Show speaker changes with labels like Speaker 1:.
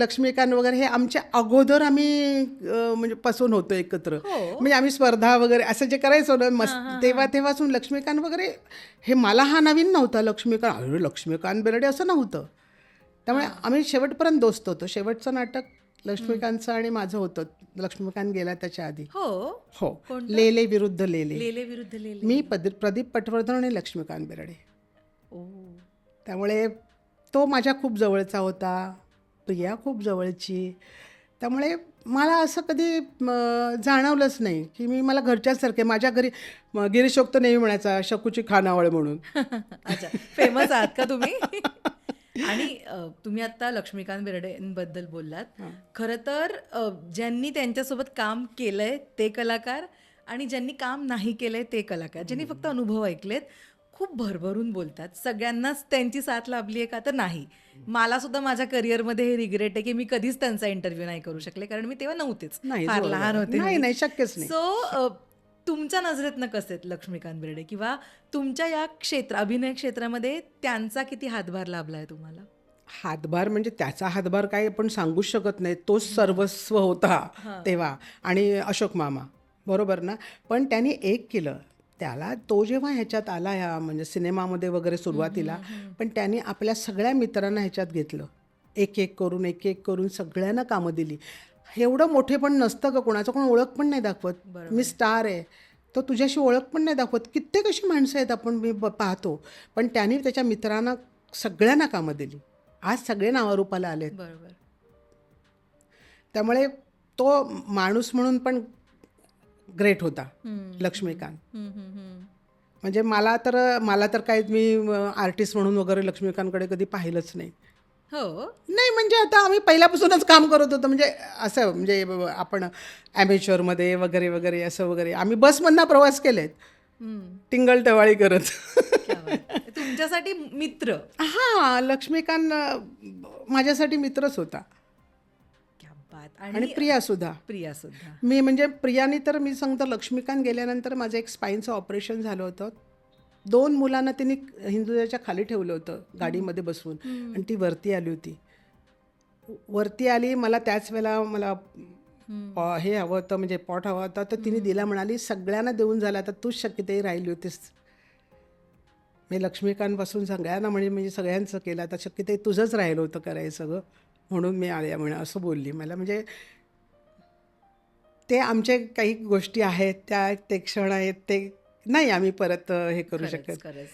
Speaker 1: लक्ष्मीकांत वगैरे हे आमच्या अगोदर आम्ही म्हणजे पासून होतो एकत्र.
Speaker 2: हो.
Speaker 1: म्हणजे आम्ही स्पर्धा वगैरे असं जे करायचो ना मस्त, तेव्हापासून लक्ष्मीकांत वगैरे हे मला हा नवीन नव्हता. लक्ष्मीकांत, अरे लक्ष्मीकांत बेर्डे असं नव्हतं. त्यामुळे आम्ही शेवटपर्यंत दोस्त होतो. शेवटचं नाटक लक्ष्मीकांतचं आणि माझं होतं. लक्ष्मीकांत गेला त्याच्या आधी.
Speaker 2: हो.
Speaker 1: हो,
Speaker 2: कोणतं?
Speaker 1: लेले विरुद्ध लेले.
Speaker 2: लेले विरुद्ध लेले.
Speaker 1: मी प्रदीप पटवर्धन आणि लक्ष्मीकांत बेर्डे.
Speaker 2: ओ.
Speaker 1: त्यामुळे तो माझ्या खूप जवळचा होता, प्रिया खूप जवळची. त्यामुळे मला असं कधी जाणवलंच नाही की मला घरच्यासारखे. माझ्या घरी गिरीश शोक तर नेहमी म्हणायचा शकूची खानावळ म्हणून.
Speaker 2: अच्छा, फेमस आहात का तुम्ही? आणि तुम्ही आता लक्ष्मीकांत बेर्डेंबद्दल बोललात. खरं तर ज्यांनी त्यांच्यासोबत काम केलंय ते कलाकार आणि ज्यांनी काम नाही केलंय ते कलाकार, ज्यांनी फक्त अनुभव ऐकलेत, खूप भरभरून बोलतात. सगळ्यांनाच त्यांची साथ लाभली आहे का तर नाही. मला सुद्धा माझ्या करिअरमध्ये हे रिग्रेट आहे की मी कधीच त्यांचा इंटरव्ह्यू नाही करू शकले, कारण मी तेव्हा नव्हतेच,
Speaker 1: नाही,
Speaker 2: फार
Speaker 1: बरोबर
Speaker 2: लहान
Speaker 1: आहे.
Speaker 2: होते
Speaker 1: नाही
Speaker 2: मी.
Speaker 1: नाही, शक्यच नाही.
Speaker 2: सो तुमच्या नजरेतनं कसे आहेत लक्ष्मीकांत बेर्डे, किंवा तुमच्या या अभिनय क्षेत्रामध्ये त्यांचा किती हातभार लाभलाय तुम्हाला?
Speaker 1: हातभार म्हणजे त्याचा हातभार काय आपण सांगूच शकत नाही. तोच सर्वस्व होता तेव्हा. आणि अशोक मामा, बरोबर ना. पण त्यांनी एक केलं, त्याला तो जेव्हा ह्याच्यात आला, ह्या म्हणजे सिनेमामध्ये वगैरे सुरुवातीला, पण त्यांनी आपल्या सगळ्या मित्रांना ह्याच्यात घेतलं. एक एक करून सगळ्यांना कामं दिली. एवढं मोठे पण नसतं का कोणाचं, कोण ओळख पण नाही दाखवत. मी स्टार आहे तो तुझ्याशी ओळख पण नाही दाखवत. कित्येक अशी माणसं आहेत आपण मी पाहतो, पण त्यांनी त्याच्या मित्रांना सगळ्यांना कामं दिली. आज सगळे नावारूपाला आलेत.
Speaker 2: बरोबर.
Speaker 1: त्यामुळे तो माणूस म्हणून पण ग्रेट होता लक्ष्मीकांत. म्हणजे मला तर काय, मी आर्टिस्ट म्हणून वगैरे लक्ष्मीकांतकडे कधी पाहिलंच नाही.
Speaker 2: हो.
Speaker 1: नाही म्हणजे आता आम्ही पहिल्यापासूनच काम करत होतो. म्हणजे असं म्हणजे आपण ॲमेच्युअरमध्ये वगैरे वगैरे असं वगैरे आम्ही बसमधनं प्रवास केलेत, टिंगल टवाळी करत.
Speaker 2: क्या बात. तुमच्यासाठी मित्र.
Speaker 1: हां, लक्ष्मीकांत माझ्यासाठी मित्रच होता.
Speaker 2: क्या बात.
Speaker 1: आणि प्रियासुद्धा.
Speaker 2: प्रियासुद्धा.
Speaker 1: मी म्हणजे प्रियाने तर मी सांगतो, लक्ष्मीकांत गेल्यानंतर माझं एक स्पाईनचं ऑपरेशन झालं होतं. 2 मुलांना तिने हिंदुजाच्या खाली ठेवलं होतं गाडीमध्ये बसवून, आणि ती वरती आली होती. वरती आली, मला त्याच वेळेला मला हे हवं होतं, म्हणजे पॉट हवा होता, तर तिने दिला. म्हणाली सगळ्यांना देऊन झाला, आता तूच शक्यतेही राहिली होतीस. मी लक्ष्मीकांतपासून सगळ्यांना म्हणजे सगळ्यांचं केलं, आता शक्यते तुझंच राहिलं होतं करायचं सगळं, म्हणून मी आल्या म्हणे असं बोलली मला. म्हणजे ते आमचे काही गोष्टी आहेत, ते क्षण आहेत, ते नाही आम्ही परत हे करू शकत.
Speaker 2: खरंच.